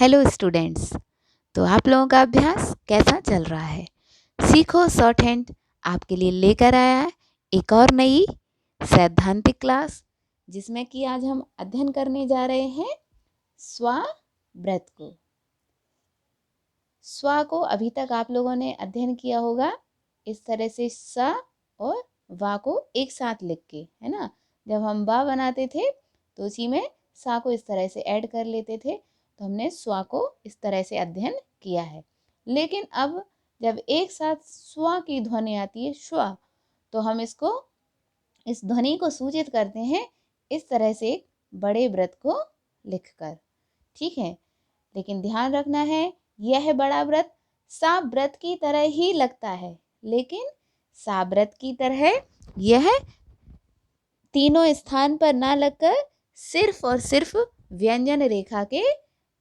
Hello students. तो आप लोगों का अभ्यास कैसा चल रहा है? सीखो शॉर्ट हैंड आपके लिए लेकर आया है एक और नई सैद्धांतिक क्लास, जिसमें कि आज हम अध्ययन करने जा रहे हैं स्वा व्रत को। स्वा को अभी तक आप लोगों ने अध्ययन किया होगा इस तरह से, स और वा को एक साथ लिख के, है ना। जब हम वा बनाते थे तो उसी में सा को इस तरह से ऐड कर लेते थे, तो हमने स्वा को इस तरह से अध्ययन किया है। लेकिन अब जब एक साथ स्वा की ध्वनि आती है श्वा, तो हम इस ध्वनि को सूचित करते हैं इस तरह से एक बड़े व्रत को लिखकर। ठीक है, लेकिन ध्यान रखना है यह बड़ा व्रत सा व्रत की तरह ही लगता है, लेकिन सा व्रत की तरह यह तीनों स्थान पर ना लगकर सिर्फ और सिर्फ व्यंजन रेखा के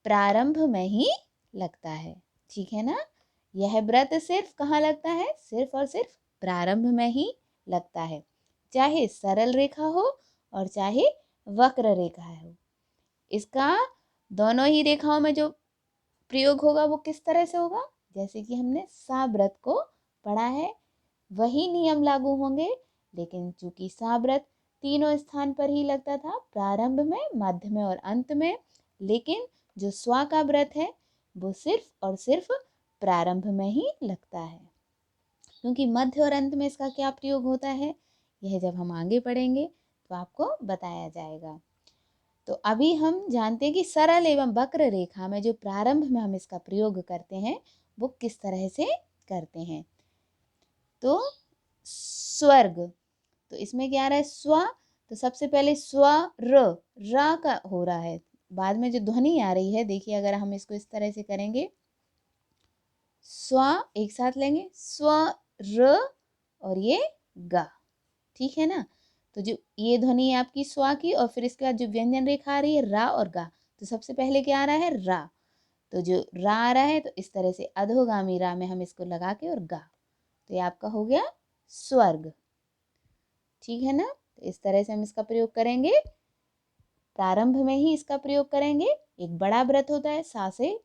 प्रारंभ में ही लगता है। ठीक है ना, यह व्रत सिर्फ कहाँ लगता है? सिर्फ और सिर्फ प्रारंभ में ही लगता है, चाहे सरल रेखा हो और चाहे वक्र रेखा हो। इसका दोनों ही रेखाओं में जो प्रयोग होगा वो किस तरह से होगा? जैसे कि हमने सा व्रत को पढ़ा है वही नियम लागू होंगे, लेकिन चूंकि सा व्रत तीनों स्थान पर ही लगता था, प्रारंभ में, मध्य में और अंत में, लेकिन जो स्वा का व्रत है वो सिर्फ और सिर्फ प्रारंभ में ही लगता है। क्योंकि मध्य और अंत में इसका क्या प्रयोग होता है, यह जब हम आगे पढ़ेंगे तो आपको बताया जाएगा। तो अभी हम जानते हैं कि सरल एवं वक्र रेखा में जो प्रारंभ में हम इसका प्रयोग करते हैं वो किस तरह से करते हैं। तो स्वर्ग, तो इसमें क्या आ रहा है? स्वा, तो सबसे पहले स्वा रा का हो रहा है, बाद में जो ध्वनि आ रही है, देखिए अगर हम इसको इस तरह से करेंगे, स्वा एक साथ लेंगे, स्व र और ये गा। ठीक है ना, तो जो ये ध्वनि है आपकी स्वा की, और फिर इसके बाद जो व्यंजन रेखा आ रही है रा और गा, तो सबसे पहले क्या आ रहा है? रा। तो जो रा आ रहा है तो इस तरह से अधोगामी रा में हम इसको लगा के और गा, तो ये आपका हो गया स्वर्ग। ठीक है ना, तो इस तरह से हम इसका प्रयोग करेंगे, प्रारंभ में ही इसका प्रयोग करेंगे। एक बड़ा व्रत होता है, सा से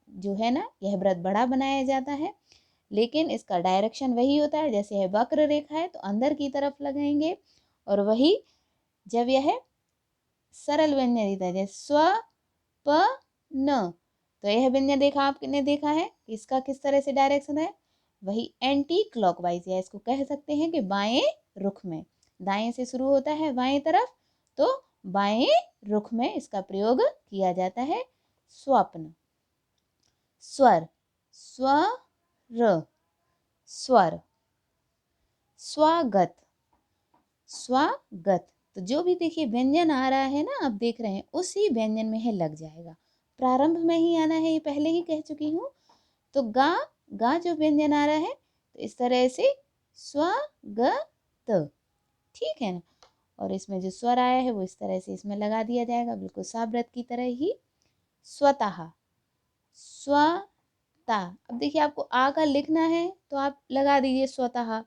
जो है ना यह व्रत बड़ा बनाया जाता है, लेकिन इसका डायरेक्शन वही होता है, जैसे यह वक्र रेखा है तो अंदर की तरफ लगाएंगे, और वही जब यह सरल व्यंजन रहता है जैसे स्व प न, तो यह व्यंजन रेखा आपने देखा है इसका किस तरह से डायरेक्शन है, वही एंटी क्लॉकवाइज, या इसको कह सकते हैं कि बाएं रुख में। दाएं से शुरू होता है बाएं तरफ, तो बाएं रुख में इसका प्रयोग किया जाता है। स्वप्न, स्वर, स्वर, स्वर, स्वागत, स्वागत। तो जो भी देखिए व्यंजन आ रहा है ना, आप देख रहे हैं उसी व्यंजन में है लग जाएगा, प्रारंभ में ही आना है, ये पहले ही कह चुकी हूँ। तो गा, गा जो व्यंजन आ रहा है तो इस तरह से स्वागत। ठीक है ना, और इसमें जो स्वर आया है वो इस तरह से इसमें लगा दिया जाएगा, बिल्कुल साव्रत की तरह ही। स्वतः, स्वता, अब देखिए आपको आ का लिखना है तो आप लगा दीजिए स्वतः।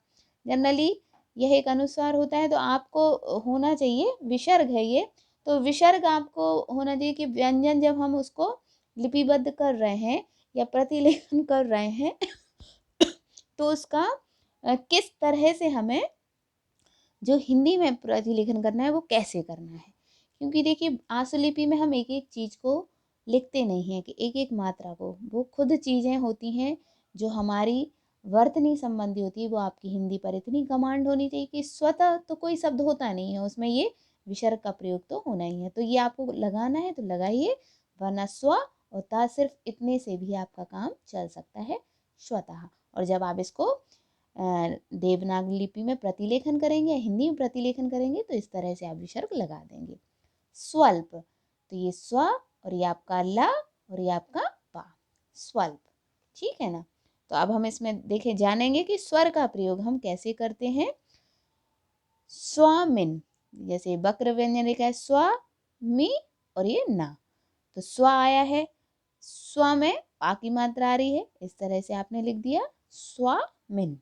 जनरली यह एक अनुस्वार होता है तो आपको होना चाहिए, विसर्ग है ये, तो विसर्ग आपको होना चाहिए कि व्यंजन जब हम उसको लिपिबद्ध कर रहे हैं या प्रतिलेखन कर रहे हैं तो उसका किस तरह से हमें जो हिंदी में प्रतिलेखन करना है वो कैसे करना है। क्योंकि देखिए आशुलिपि में हम एक एक चीज़ को लिखते नहीं हैं कि एक एक मात्रा को, वो खुद चीज़ें होती हैं जो हमारी वर्तनी संबंधी होती है, वो आपकी हिंदी पर इतनी कमांड होनी चाहिए कि स्वतः तो कोई शब्द होता नहीं है उसमें, ये विसर्ग का प्रयोग तो होना ही है, तो ये आपको लगाना है तो लगाइए, वरना स्व और ता सिर्फ इतने से भी आपका काम चल सकता है, स्वतः। और जब आप इसको देवनागरी लिपि में प्रतिलेखन करेंगे या हिंदी में प्रतिलेखन करेंगे तो इस तरह से आप विसर्ग लगा देंगे। स्वल्प, तो ये स्व और ये आपका ला और ये आपका पा, स्वल्प। ठीक है ना, तो अब हम इसमें देखे जानेंगे कि स्वर का प्रयोग हम कैसे करते हैं। स्वामिन, जैसे वक्र व्यंजन रेखा है स्व मी और ये ना, तो स्व आया है, स्व में पा की मात्रा आ रही है, इस तरह से आपने लिख दिया स्वामिन।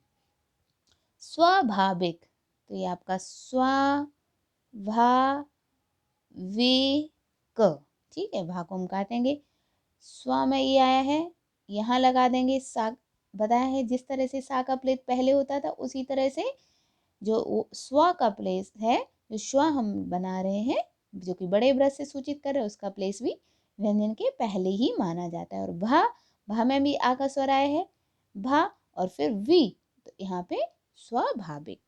स्वाभाविक, तो ये आपका स्वाभाविक, ठीक है, भा को हम काटेंगे, स्वा में ये आया है, यहाँ लगा देंगे सा। बताया है जिस तरह से सा का प्लेस पहले होता था उसी तरह से जो स्वा का प्लेस है, जो श्वा हम बना रहे हैं जो कि बड़े ब्रश से सूचित कर रहे हैं, उसका प्लेस भी व्यंजन के पहले ही माना जाता है। और भा, भा में भी आ का स्वर आया है, भा, और फिर वी, तो यहाँ पे स्वाभाविक।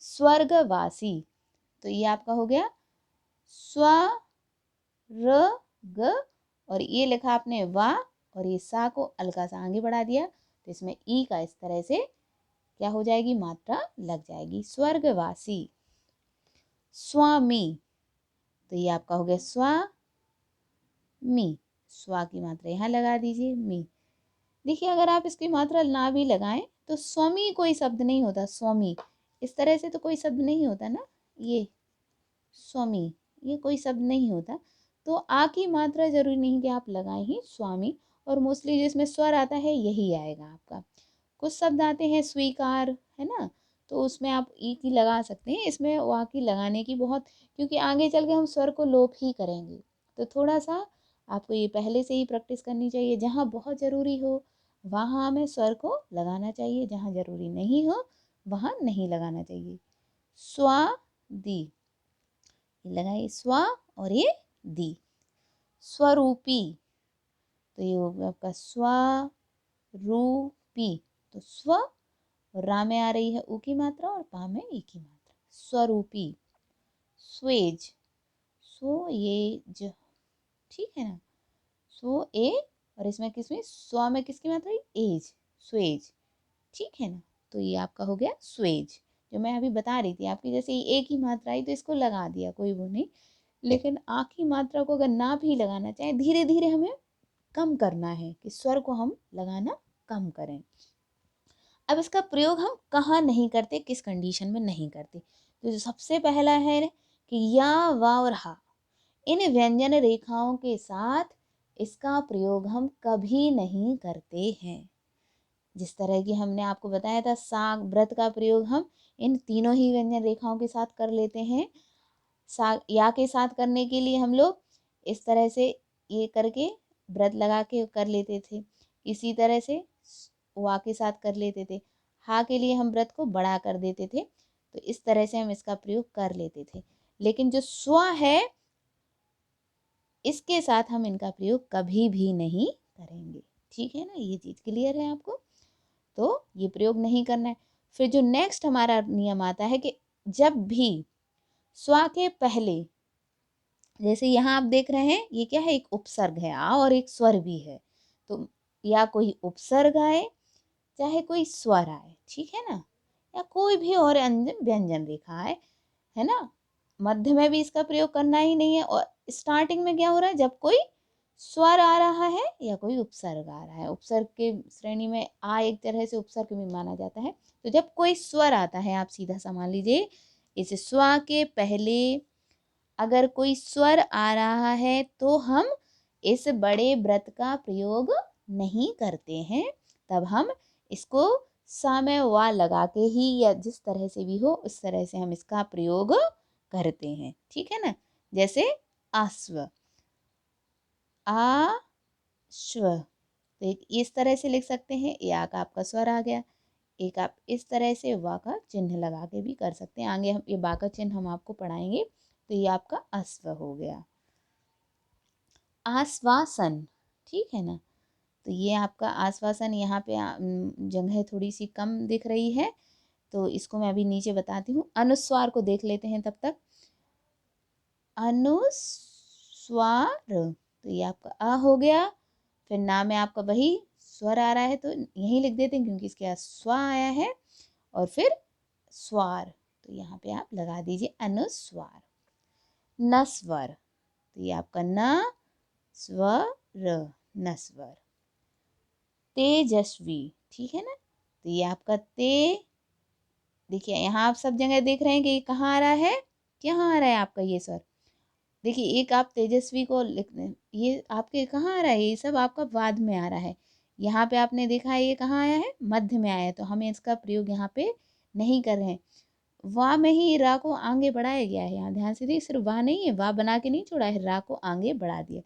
स्वर्गवासी, तो ये आपका हो गया स्व र ग, और ये लिखा आपने वा, और ये सा को हल्का सा आगे बढ़ा दिया, तो इसमें ई का इस तरह से क्या हो जाएगी, मात्रा लग जाएगी। स्वर्गवासी। स्वामी, तो ये आपका हो गया स्वामी, स्वा की मात्रा यहाँ लगा दीजिए, मी। देखिए अगर आप इसकी मात्रा ना भी लगाएं तो स्वामी कोई शब्द नहीं होता, स्वामी इस तरह से तो कोई शब्द नहीं होता ना, ये स्वामी ये कोई शब्द नहीं होता। तो आ की मात्रा जरूरी नहीं कि आप लगाएं ही स्वामी, और मोस्टली जिसमें स्वर आता है यही आएगा आपका। कुछ शब्द आते हैं स्वीकार, है ना, तो उसमें आप ई की लगा सकते हैं, इसमें वा की लगाने की बहुत, क्योंकि आगे चल के हम स्वर को लोप ही करेंगे, तो थोड़ा सा आपको ये पहले से ही प्रैक्टिस करनी चाहिए। जहाँ बहुत ज़रूरी हो वहाँ हमें स्वर को लगाना चाहिए, जहाँ ज़रूरी नहीं हो वहाँ नहीं लगाना चाहिए। स्वा दी, ये लगाइए स्वा और ये दी। स्वरूपी, तो ये होगा आपका स्वरूपी, तो स्व और रा में आ रही है उ की मात्रा और पा में ई की मात्रा, स्वरूपी। स्वेज, सो ये ज, ठीक है ना, सो ए, और इसमें किसमें स्व में किसकी मात्रा है, एज, स्वेज, ठीक है ना। तो ये आपका हो गया स्वेज, जो मैं अभी बता रही थी आपकी, जैसे ए की मात्रा आई तो इसको लगा दिया, कोई वो नहीं, लेकिन आ की मात्रा को अगर ना भी लगाना चाहे, धीरे धीरे हमें कम करना है कि स्वर को हम लगाना कम करें। अब इसका प्रयोग हम कहाँ नहीं करते, किस कंडीशन में नहीं करते, तो जो सबसे पहला है कि या, वा और हा, इन व्यंजन रेखाओं के साथ इसका प्रयोग हम कभी नहीं करते हैं। जिस तरह की हमने आपको बताया था सा व्रत का प्रयोग हम इन तीनों ही व्यंजन रेखाओं के साथ कर लेते हैं। सा या के साथ करने के लिए हम लोग इस तरह से ये करके व्रत लगा के कर लेते थे, इसी तरह से वा के साथ कर लेते थे। हा के लिए हम व्रत को बड़ा कर देते थे, तो इस तरह से हम इसका प्रयोग कर लेते थे। लेकिन जो स्व है इसके साथ हम इनका प्रयोग कभी भी नहीं करेंगे, ठीक है ना, ये चीज़ क्लियर है आपको, तो ये प्रयोग नहीं करना है। फिर जो नेक्स्ट हमारा नियम आता है कि जब भी स्वा के पहले, जैसे यहाँ आप देख रहे हैं ये क्या है, एक उपसर्ग है आ और एक स्वर भी है, तो या कोई उपसर्ग आए चाहे कोई स्वर आए, ठीक है ना, या कोई भी और व्यंजन रेखा है ना, मध्य में भी इसका प्रयोग करना ही नहीं है। और स्टार्टिंग में क्या हो रहा है, जब कोई स्वर आ रहा है या कोई उपसर्ग आ रहा है, उपसर्ग के श्रेणी में आ एक तरह से उपसर्ग भी माना जाता है, तो जब कोई स्वर आता है आप सीधा सा लीजिए, इस स्वा के पहले अगर कोई स्वर आ रहा है तो हम इस बड़े व्रत का प्रयोग नहीं करते हैं, तब हम इसको सा में वा लगा के ही या जिस तरह से भी हो उस तरह से हम इसका प्रयोग करते हैं, ठीक है ना। जैसे अश्व, आ श्व, तो एक इस तरह से लिख सकते हैं, या का आपका स्वर आ गया, एक आप इस तरह से वा का चिन्ह लगा के भी कर सकते हैं, आगे हम ये बा का चिन्ह हम आपको पढ़ाएंगे, तो ये आपका अश्व हो गया। आश्वासन, ठीक है ना, तो ये आपका आश्वासन, यहाँ पे जगह थोड़ी सी कम दिख रही है, तो इसको मैं अभी नीचे बताती हूँ। अनुस्वार को देख लेते हैं तब तक। अनुस्वार, तो ये आपका अ हो गया, फिर ना में आपका वही स्वर आ रहा है तो यहीं लिख देते हैं क्योंकि इसके स्वा आया है, और फिर स्वार, तो यहाँ पे आप लगा दीजिए अनुस्वार। नस्वर, तो ये आपका न स्वर, नस्वर। तेजस्वी, ठीक है ना, तो ये आपका ते, देखिए यहाँ आप सब जगह देख रहे हैं कि ये कहाँ आ रहा है, कहाँ आ रहा है आपका ये स्वर, देखिए एक आप तेजस्वी को लिख दें, ये आपके कहाँ आ रहा है, ये सब आपका बाद में आ रहा है, यहाँ पे आपने देखा है ये कहाँ आया है, मध्य में आया है, तो हमें इसका प्रयोग यहाँ पे नहीं कर रहे हैं। वाह में ही रा को आगे बढ़ाया गया है, यहाँ ध्यान से देखिए, सिर्फ वाह नहीं है, वाह बना के नहीं छोड़ा है, रा को आगे बढ़ा दिया।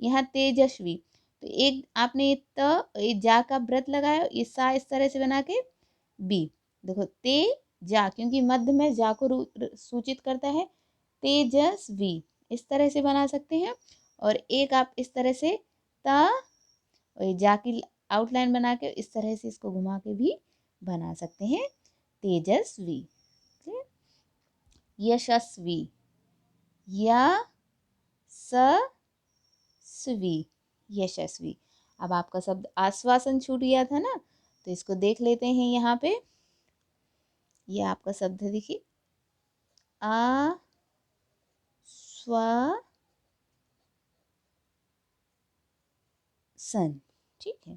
यहाँ तेजस्वी, तो एक आपने ये जा का व्रत लगाया, ये सा इस तरह से बना के बी, देखो ते जा, क्योंकि मध्य में जा को सूचित करता है, तेजस्वी इस तरह से बना सकते हैं। और एक आप इस तरह से ता, और ये जा की आउटलाइन बना के इस तरह से इसको घुमा के भी बना सकते हैं, तेजस्वी। यशस्वी, या स स्वी, यशस्वी। अब आपका शब्द आश्वासन छूट गया था ना, तो इसको देख लेते हैं यहाँ पे। ये आपका शब्द है, देखिए आ स्वा सन, ठीक है।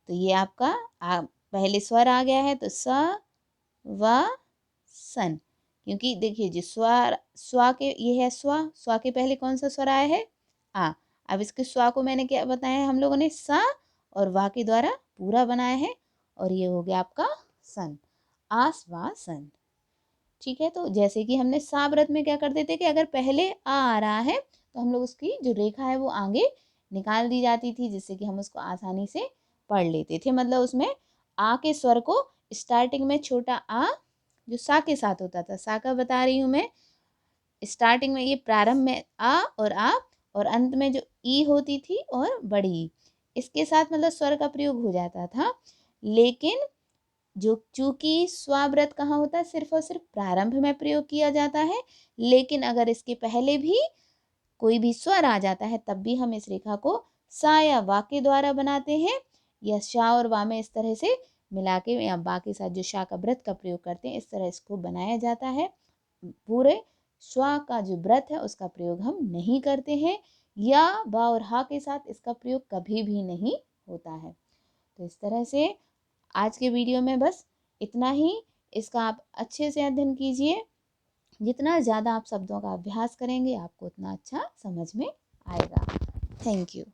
तो ये आपका पहले स्वर आ गया है, तो स व सन, क्योंकि देखिए जो स्वर स्वा के ये है स्वा के पहले कौन सा स्वर आया है, आ। अब इसके स्वा को मैंने क्या बताया है, हम लोगों ने सा और वा के द्वारा पूरा बनाया है, और ये हो गया आपका सन, आश्वासन, ठीक है। तो जैसे कि हमने सा व्रत में क्या करते थे कि अगर पहले आ रहा है तो हम लोग उसकी जो रेखा है वो आगे निकाल दी जाती थी, जिससे कि हम उसको आसानी से पढ़ लेते थे। मतलब उसमें आ के स्वर को स्टार्टिंग में छोटा आ जो सा के साथ होता था, सा का बता रही हूँ मैं, स्टार्टिंग में ये प्रारंभ में आ और अंत में जो ई होती थी और बड़ी ई, इसके साथ मतलब स्वर का प्रयोग हो जाता था। लेकिन जो चूंकि स्वाव्रत कहाँ होता है, सिर्फ और सिर्फ प्रारंभ में प्रयोग किया जाता है, लेकिन अगर इसके पहले भी कोई भी स्वर आ जाता है तब भी हम इस रेखा को सा या वा के द्वारा बनाते हैं, या शा और वा में इस तरह से मिला के या बा के साथ जो शा का व्रत का प्रयोग करते हैं, इस तरह इसको बनाया जाता है। पूरे स्वा का जो व्रत है उसका प्रयोग हम नहीं करते हैं, या बा और हा के साथ इसका प्रयोग कभी भी नहीं होता है। तो इस तरह से आज के वीडियो में बस इतना ही। इसका आप अच्छे से अध्ययन कीजिए, जितना ज़्यादा आप शब्दों का अभ्यास करेंगे आपको उतना अच्छा समझ में आएगा। Thank you.